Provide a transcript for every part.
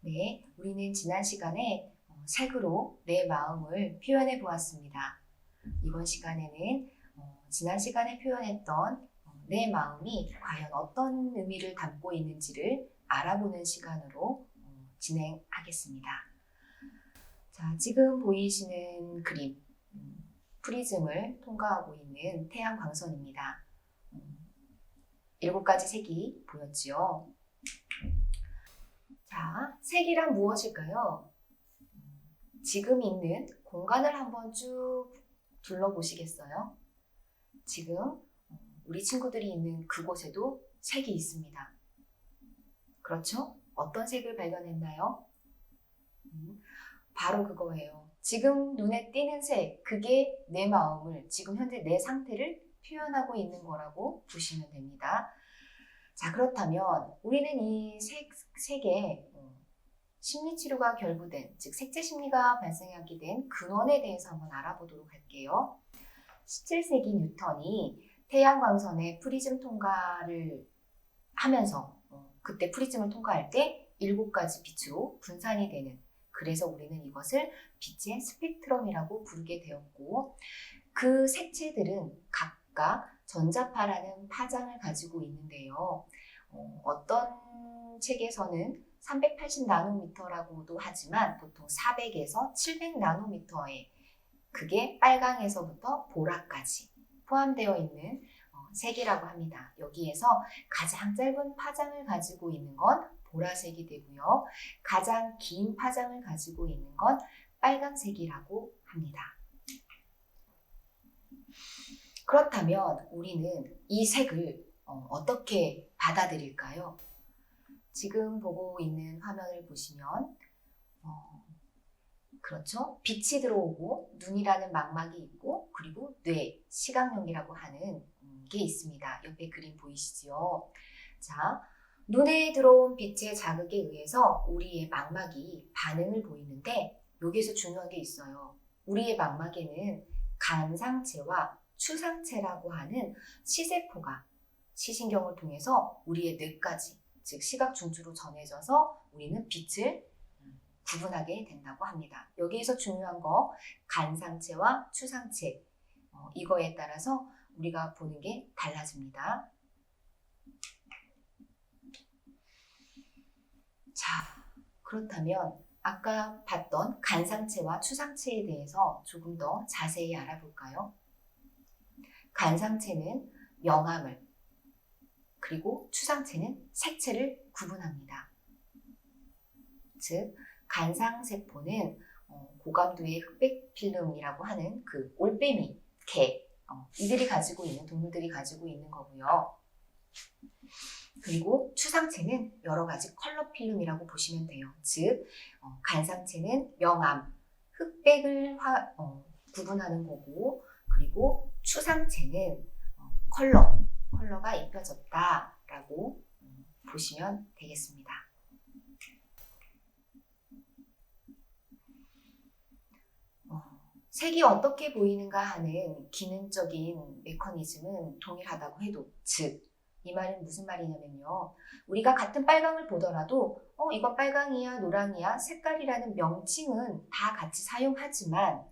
네, 우리는 지난 시간에 색으로 내 마음을 표현해 보았습니다. 이번 시간에는 지난 시간에 표현했던 내 마음이 과연 어떤 의미를 담고 있는지를 알아보는 시간으로 진행하겠습니다. 자, 지금 보이시는 그림, 프리즘을 통과하고 있는 태양 광선입니다. 7가지 색이 보였지요. 자, 색이란 무엇일까요? 지금 있는 공간을 한번 쭉 둘러보시겠어요? 지금 우리 친구들이 있는 그곳에도 색이 있습니다. 그렇죠? 어떤 색을 발견했나요? 바로 그거예요. 지금 눈에 띄는 색, 그게 내 마음을, 지금 현재 내 상태를 표현하고 있는 거라고 보시면 됩니다. 자, 그렇다면 우리는 이 색에 심리치료가 결부된, 즉 색채 심리가 발생하게 된 근원에 대해서 한번 알아보도록 할게요. 17세기 뉴턴이 태양광선의 프리즘 통과를 하면서 그때 프리즘을 통과할 때 7가지 빛으로 분산이 되는, 그래서 우리는 이것을 빛의 스펙트럼이라고 부르게 되었고, 그 색채들은 각각 전자파라는 파장을 가지고 있는데요. 어떤 책에서는 380나노미터라고도 하지만 보통 400에서 700나노미터의, 그게 빨강에서부터 보라까지 포함되어 있는 색이라고 합니다. 여기에서 가장 짧은 파장을 가지고 있는 건 보라색이 되고요. 가장 긴 파장을 가지고 있는 건 빨강색이라고 합니다. 그렇다면 우리는 이 색을 어떻게 받아들일까요? 지금 보고 있는 화면을 보시면 그렇죠? 빛이 들어오고 눈이라는 망막이 있고, 그리고 뇌, 시각연기라고 하는 게 있습니다. 옆에 그림 보이시죠? 자, 눈에 들어온 빛의 자극에 의해서 우리의 망막이 반응을 보이는데, 여기에서 중요한 게 있어요. 우리의 망막에는 간상체와 추상체라고 하는 시세포가 시신경을 통해서 우리의 뇌까지, 즉 시각 중추로 전해져서 우리는 빛을 구분하게 된다고 합니다. 여기에서 중요한 거 간상체와 추상체, 이거에 따라서 우리가 보는 게 달라집니다. 자, 그렇다면 아까 봤던 간상체와 추상체에 대해서 조금 더 자세히 알아볼까요? 간상체는 명암을, 그리고 추상체는 색채를 구분합니다. 즉 간상세포는 고감도의 흑백 필름이라고 하는 그 올빼미, 개, 이들이 가지고 있는, 동물들이 가지고 있는 거고요. 그리고 추상체는 여러 가지 컬러 필름이라고 보시면 돼요. 즉 간상체는 명암, 흑백을 구분하는 거고, 그리고 추상체는 컬러가 입혀졌다라고 보시면 되겠습니다. 색이 어떻게 보이는가 하는 기능적인 메커니즘은 동일하다고 해도, 즉, 이 말은 무슨 말이냐면요. 우리가 같은 빨강을 보더라도 이건 빨강이야, 노랑이야, 색깔이라는 명칭은 다 같이 사용하지만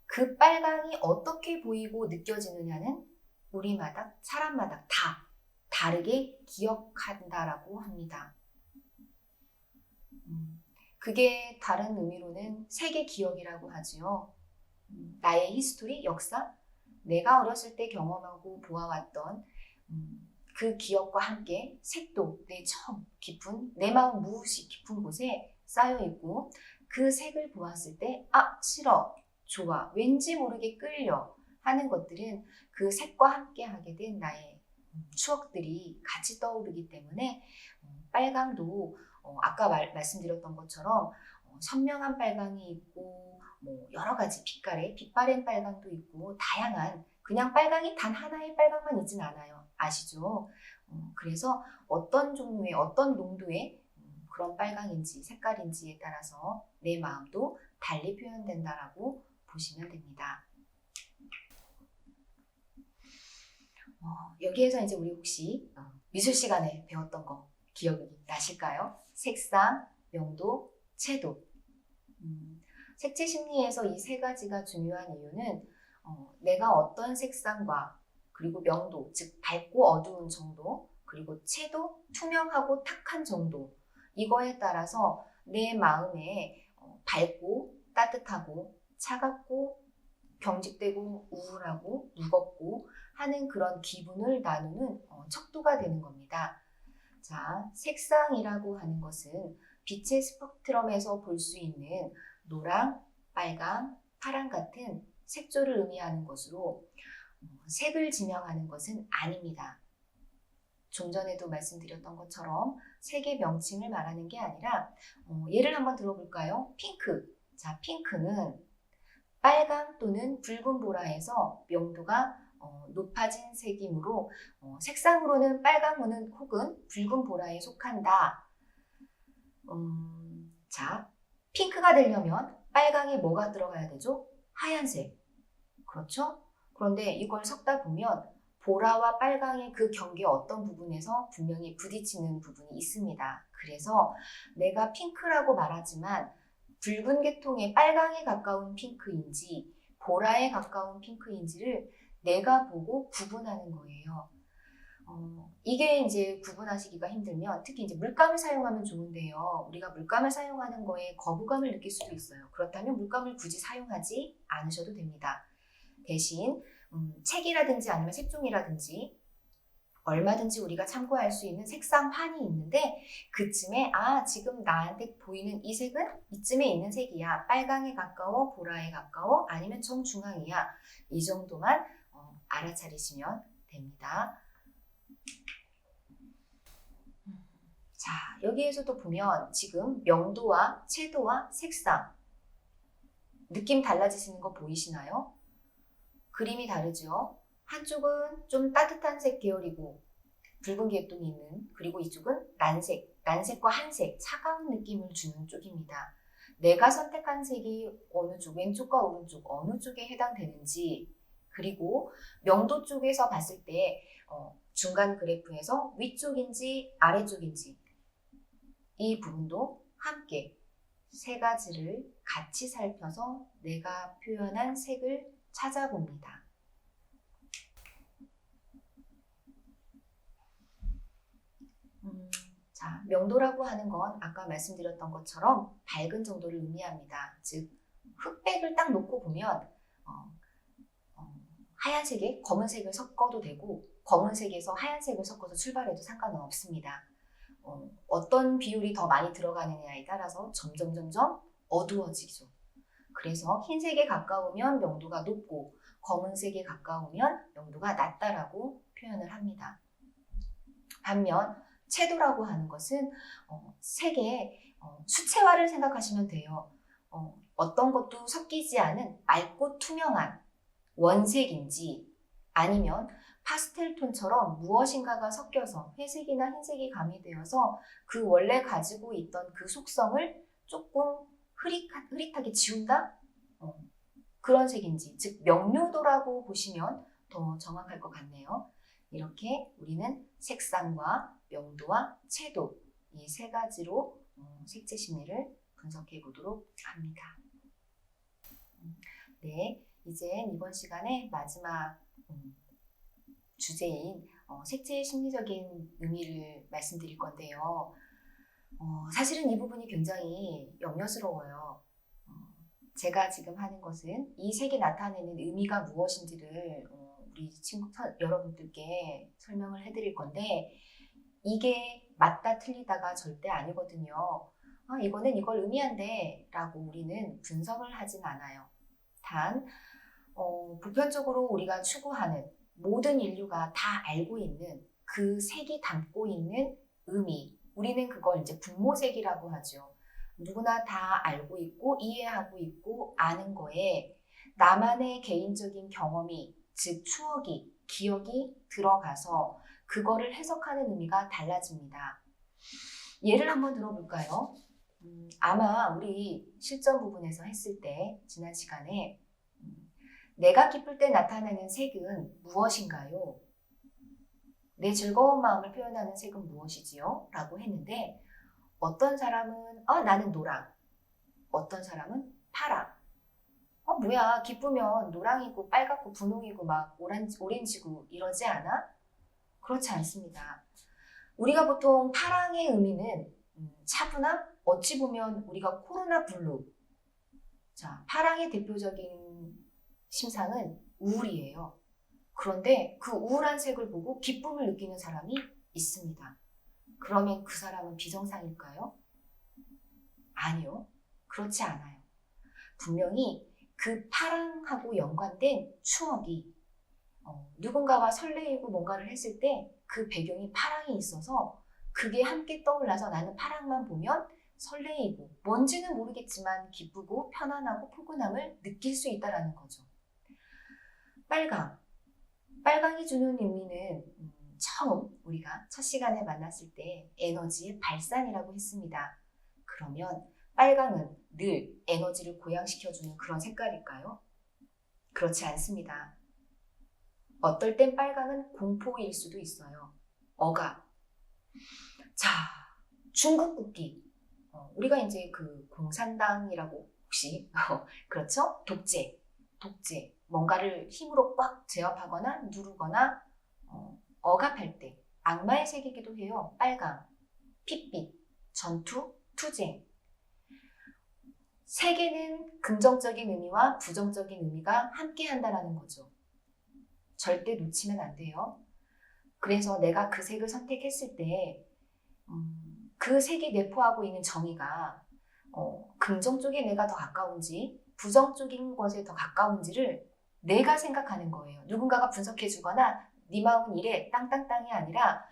그 빨강이 어떻게 보이고 느껴지느냐는 우리마다, 사람마다 다 다르게 기억한다라고 합니다. 그게 다른 의미로는 색의 기억이라고 하지요. 나의 히스토리, 역사, 내가 어렸을 때 경험하고 보아왔던 그 기억과 함께 색도 내 처음 깊은, 내 마음 무엇이 깊은 곳에 쌓여있고, 그 색을 보았을 때 싫어, 좋아, 왠지 모르게 끌려 하는 것들은 그 색과 함께 하게 된 나의 추억들이 같이 떠오르기 때문에 빨강도 아까 말씀드렸던 것처럼 선명한 빨강이 있고, 여러 가지 빛깔의 빛바랜 빨강도 있고, 다양한, 그냥 빨강이 단 하나의 빨강만 있진 않아요. 아시죠? 그래서 어떤 종류의, 어떤 농도의 그런 빨강인지 색깔인지에 따라서 내 마음도 달리 표현된다라고 보시면 됩니다. 여기에서 이제 우리 혹시 미술 시간에 배웠던 거 기억이 나실까요? 색상, 명도, 채도. 색채 심리에서 이 세 가지가 중요한 이유는 내가 어떤 색상과 그리고 명도, 즉 밝고 어두운 정도, 그리고 채도, 투명하고 탁한 정도, 이거에 따라서 내 마음에 밝고 따뜻하고 차갑고 경직되고 우울하고 무겁고 하는 그런 기분을 나누는 척도가 되는 겁니다. 자, 색상이라고 하는 것은 빛의 스펙트럼에서 볼 수 있는 노랑, 빨강, 파랑 같은 색조를 의미하는 것으로 색을 지명하는 것은 아닙니다. 좀 전에도 말씀드렸던 것처럼 색의 명칭을 말하는 게 아니라 예를 한번 들어볼까요? 핑크. 자, 핑크는 빨강 또는 붉은 보라에서 명도가 높아진 색이므로 색상으로는 빨강 혹은 붉은 보라에 속한다. 자, 핑크가 되려면 빨강에 뭐가 들어가야 되죠? 하얀색. 그렇죠? 그런데 이걸 섞다 보면 보라와 빨강의 그 경계 어떤 부분에서 분명히 부딪히는 부분이 있습니다. 그래서 내가 핑크라고 말하지만 붉은 계통의 빨강에 가까운 핑크인지 보라에 가까운 핑크인지를 내가 보고 구분하는 거예요. 이게 이제 구분하시기가 힘들면 특히 이제 물감을 사용하면 좋은데요. 우리가 물감을 사용하는 거에 거부감을 느낄 수도 있어요. 그렇다면 물감을 굳이 사용하지 않으셔도 됩니다. 대신 책이라든지 아니면 색종이라든지 얼마든지 우리가 참고할 수 있는 색상판이 있는데 그쯤에 지금 나한테 보이는 이 색은 이쯤에 있는 색이야. 빨강에 가까워, 보라에 가까워, 아니면 정중앙이야. 이 정도만 알아차리시면 됩니다. 자, 여기에서도 보면 지금 명도와 채도와 색상 느낌 달라지시는 거 보이시나요? 그림이 다르죠? 한쪽은 좀 따뜻한 색 계열이고 붉은 계통이 있는, 그리고 이쪽은 난색과 한색, 차가운 느낌을 주는 쪽입니다. 내가 선택한 색이 어느 쪽, 왼쪽과 오른쪽 어느 쪽에 해당되는지, 그리고 명도 쪽에서 봤을 때 중간 그래프에서 위쪽인지 아래쪽인지 이 부분도 함께 세 가지를 같이 살펴서 내가 표현한 색을 찾아봅니다. 자, 명도라고 하는 건 아까 말씀드렸던 것처럼 밝은 정도를 의미합니다. 즉, 흑백을 딱 놓고 보면 하얀색에 검은색을 섞어도 되고 검은색에서 하얀색을 섞어서 출발해도 상관은 없습니다. 어떤 비율이 더 많이 들어가느냐에 따라서 점점 어두워지죠. 그래서 흰색에 가까우면 명도가 높고 검은색에 가까우면 명도가 낮다라고 표현을 합니다. 반면 채도라고 하는 것은 색의 수채화를 생각하시면 돼요. 어떤 것도 섞이지 않은 맑고 투명한 원색인지 아니면 파스텔 톤처럼 무엇인가가 섞여서 회색이나 흰색이 가미되어서 그 원래 가지고 있던 그 속성을 조금 흐릿하게 지운다? 그런 색인지, 즉 명료도라고 보시면 더 정확할 것 같네요. 이렇게 우리는 색상과 명도와 채도, 이 세 가지로 색채 심리를 분석해 보도록 합니다. 네, 이제 이번 시간에 마지막 주제인 색채의 심리적인 의미를 말씀드릴 건데요. 사실은 이 부분이 굉장히 염려스러워요. 제가 지금 하는 것은 이 색이 나타내는 의미가 무엇인지를 우리 여러분들께 설명을 해드릴 건데 이게 맞다 틀리다가 절대 아니거든요. 이거는 이걸 의미한대 라고 우리는 분석을 하진 않아요. 단 보편적으로 우리가 추구하는 모든 인류가 다 알고 있는 그 색이 담고 있는 의미, 우리는 그걸 이제 분모색이라고 하죠. 누구나 다 알고 있고 이해하고 있고 아는 거에 나만의 개인적인 경험이, 즉 추억이, 기억이 들어가서 그거를 해석하는 의미가 달라집니다. 예를 한번 들어볼까요? 아마 우리 실전 부분에서 했을 때 지난 시간에 내가 기쁠 때 나타나는 색은 무엇인가요? 내 즐거운 마음을 표현하는 색은 무엇이지요? 라고 했는데 어떤 사람은 나는 노랑, 어떤 사람은 파랑. 뭐야, 기쁘면 노랑이고 빨갛고 분홍이고 막 오렌지고 이러지 않아? 그렇지 않습니다. 우리가 보통 파랑의 의미는 차분함? 어찌 보면 우리가 코로나 블루. 자, 파랑의 대표적인 심상은 우울이에요. 그런데 그 우울한 색을 보고 기쁨을 느끼는 사람이 있습니다. 그러면 그 사람은 비정상일까요? 아니요. 그렇지 않아요. 분명히 그 파랑하고 연관된 추억이 누군가가 설레이고 뭔가를 했을 때 그 배경이 파랑이 있어서 그게 함께 떠올라서 나는 파랑만 보면 설레이고 뭔지는 모르겠지만 기쁘고 편안하고 포근함을 느낄 수 있다는 거죠. 빨강. 빨강이 주는 의미는 처음 우리가 첫 시간에 만났을 때 에너지의 발산이라고 했습니다. 그러면 빨강은 늘 에너지를 고양시켜주는 그런 색깔일까요? 그렇지 않습니다. 어떨 땐 빨강은 공포일 수도 있어요. 억압. 자, 중국 국기. 우리가 이제 그 공산당이라고 혹시 그렇죠? 독재. 뭔가를 힘으로 꽉 제압하거나 누르거나 억압할 때 악마의 색이기도 해요. 빨강, 핏빛, 전투, 투쟁. 색에는 긍정적인 의미와 부정적인 의미가 함께 한다는 거죠. 절대 놓치면 안 돼요. 그래서 내가 그 색을 선택했을 때 그 색이 내포하고 있는 정의가 긍정 쪽에 내가 더 가까운지 부정 쪽인 것에 더 가까운지를 내가 생각하는 거예요. 누군가가 분석해 주거나 네 마음은 이래 땅땅땅이 아니라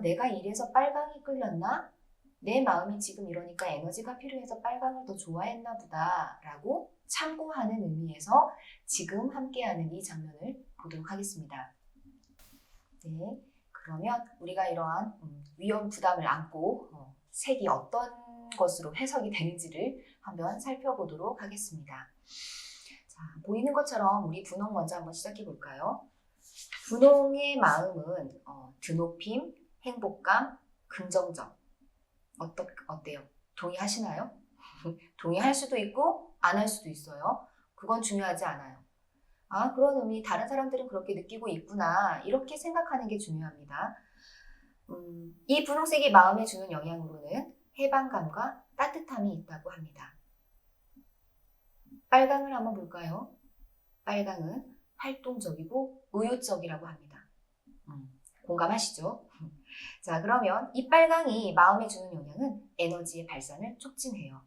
내가 이래서 빨강이 끌렸나? 내 마음이 지금 이러니까 에너지가 필요해서 빨강을 더 좋아했나 보다 라고 참고하는 의미에서 지금 함께하는 이 장면을 보도록 하겠습니다. 네, 그러면 우리가 이러한 위험 부담을 안고 색이 어떤 것으로 해석이 되는지를 한번 살펴보도록 하겠습니다. 자, 보이는 것처럼 우리 분홍 먼저 한번 시작해 볼까요? 분홍의 마음은 드높임, 행복감, 긍정적. 어때요? 동의하시나요? 동의할 수도 있고 안 할 수도 있어요. 그건 중요하지 않아요. 그런 의미 다른 사람들은 그렇게 느끼고 있구나 이렇게 생각하는 게 중요합니다. 이 분홍색이 마음에 주는 영향으로는 해방감과 따뜻함이 있다고 합니다. 빨강을 한번 볼까요? 빨강은 활동적이고 의욕적이라고 합니다. 공감하시죠? 자, 그러면 이 빨강이 마음에 주는 영향은 에너지의 발산을 촉진해요.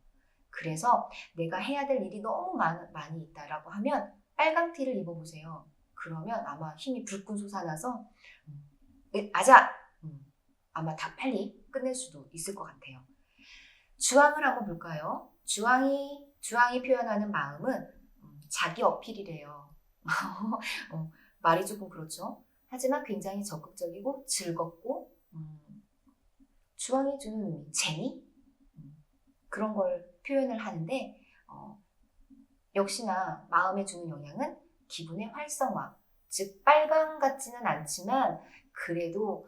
그래서 내가 해야 될 일이 너무 많이 있다라고 하면 빨강 티를 입어보세요. 그러면 아마 힘이 불끈 솟아나서 아자! 아마 다 빨리 끝낼 수도 있을 것 같아요. 주황을 한번 볼까요? 주황이 표현하는 마음은 자기 어필이래요. 말이 조금 그렇죠. 하지만 굉장히 적극적이고 즐겁고 주황이 주는 의미, 재미? 그런 걸 표현을 하는데 역시나 마음에 주는 영향은 기분의 활성화, 즉 빨강 같지는 않지만 그래도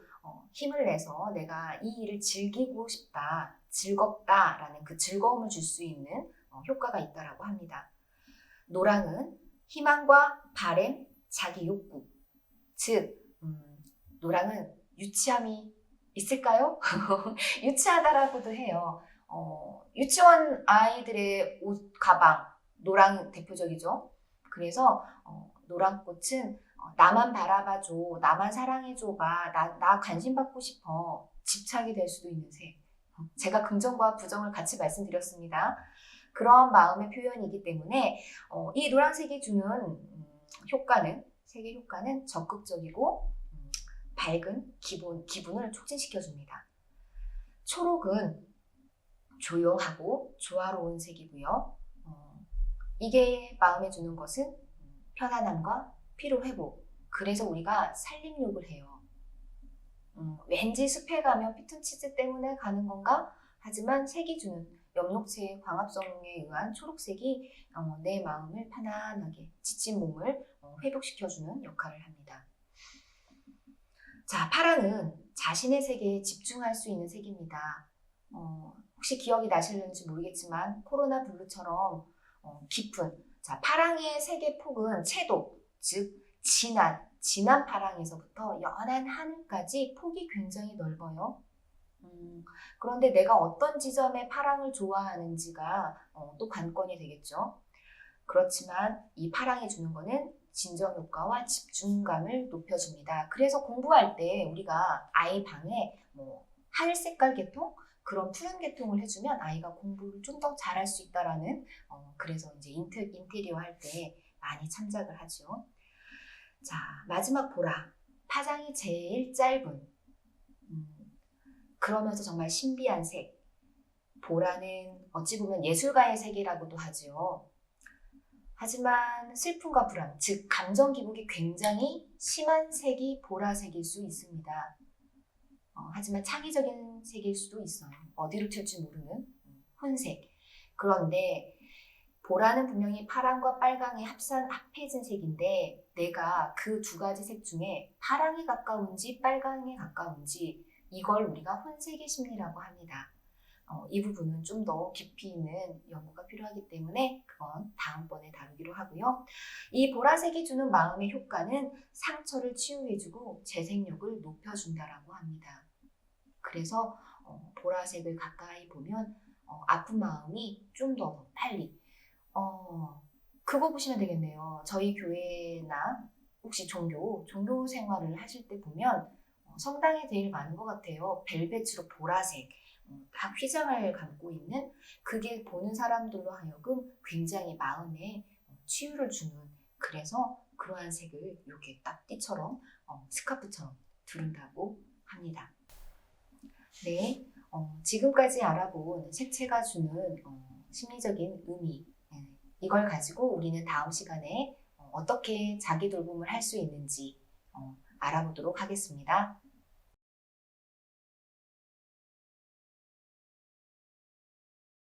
힘을 내서 내가 이 일을 즐기고 싶다, 즐겁다라는 그 즐거움을 줄 수 있는 효과가 있다라고 합니다. 노랑은 희망과 바램, 자기 욕구, 즉 노랑은 유치함이 있을까요? 유치하다라고도 해요. 유치원 아이들의 옷, 가방, 노랑 대표적이죠. 그래서 노랑꽃은 나만 바라봐줘, 나만 사랑해줘가 나 관심 받고 싶어 집착이 될 수도 있는 색. 제가 긍정과 부정을 같이 말씀드렸습니다. 그런 마음의 표현이기 때문에 이 노란색이 주는 색의 효과는 적극적이고 밝은 기분을 촉진시켜줍니다. 초록은 조용하고 조화로운 색이고요. 이게 마음에 주는 것은 편안함과 피로회복. 그래서 우리가 살림욕을 해요. 왠지 숲에 가면 피톤치드 때문에 가는 건가? 하지만 색이 주는 엽록체의 광합성에 의한 초록색이 내 마음을 편안하게 지친 몸을 회복시켜주는 역할을 합니다. 자, 파랑은 자신의 세계에 집중할 수 있는 색입니다. 혹시 기억이 나실는지 모르겠지만 코로나 블루처럼 깊은 자 파랑의 색의 폭은 채도 즉 진한 파랑에서부터 연한 하늘까지 폭이 굉장히 넓어요. 그런데 내가 어떤 지점의 파랑을 좋아하는지가 또 관건이 되겠죠. 그렇지만 이 파랑이 주는 거는 진정 효과와 집중감을 높여줍니다. 그래서 공부할 때 우리가 아이 방에 뭐 하늘색깔 계통 그런 푸른 계통을 해주면 아이가 공부를 좀 더 잘할 수 있다라는 그래서 이제 인테리어 할 때 많이 참작을 하죠. 자 마지막 보라 파장이 제일 짧은 그러면서 정말 신비한 색 보라는 어찌 보면 예술가의 색이라고도 하지요. 하지만 슬픔과 불안, 즉 감정 기복이 굉장히 심한 색이 보라색일 수 있습니다. 하지만 창의적인 색일 수도 있어요. 어디로 튈지 모르는 혼색. 그런데 보라는 분명히 파랑과 빨강의 합해진 색인데 내가 그 두 가지 색 중에 파랑에 가까운지 빨강에 가까운지 이걸 우리가 혼색의 심리라고 합니다. 이 부분은 좀 더 깊이 있는 연구가 필요하기 때문에 그건 다음번에 다루기로 하고요. 이 보라색이 주는 마음의 효과는 상처를 치유해주고 재생력을 높여준다라고 합니다. 그래서 보라색을 가까이 보면 아픈 마음이 좀 더 빨리 그거 보시면 되겠네요. 저희 교회나 혹시 종교 생활을 하실 때 보면 성당에 제일 많은 것 같아요. 벨벳으로 보라색 다 휘장을 감고 있는 그게 보는 사람들로 하여금 굉장히 마음에 치유를 주는 그래서 그러한 색을 이렇게 딱 띠처럼 스카프처럼 두른다고 합니다. 네, 지금까지 알아본 색채가 주는 심리적인 의미 이걸 가지고 우리는 다음 시간에 어떻게 자기 돌봄을 할 수 있는지 알아보도록 하겠습니다.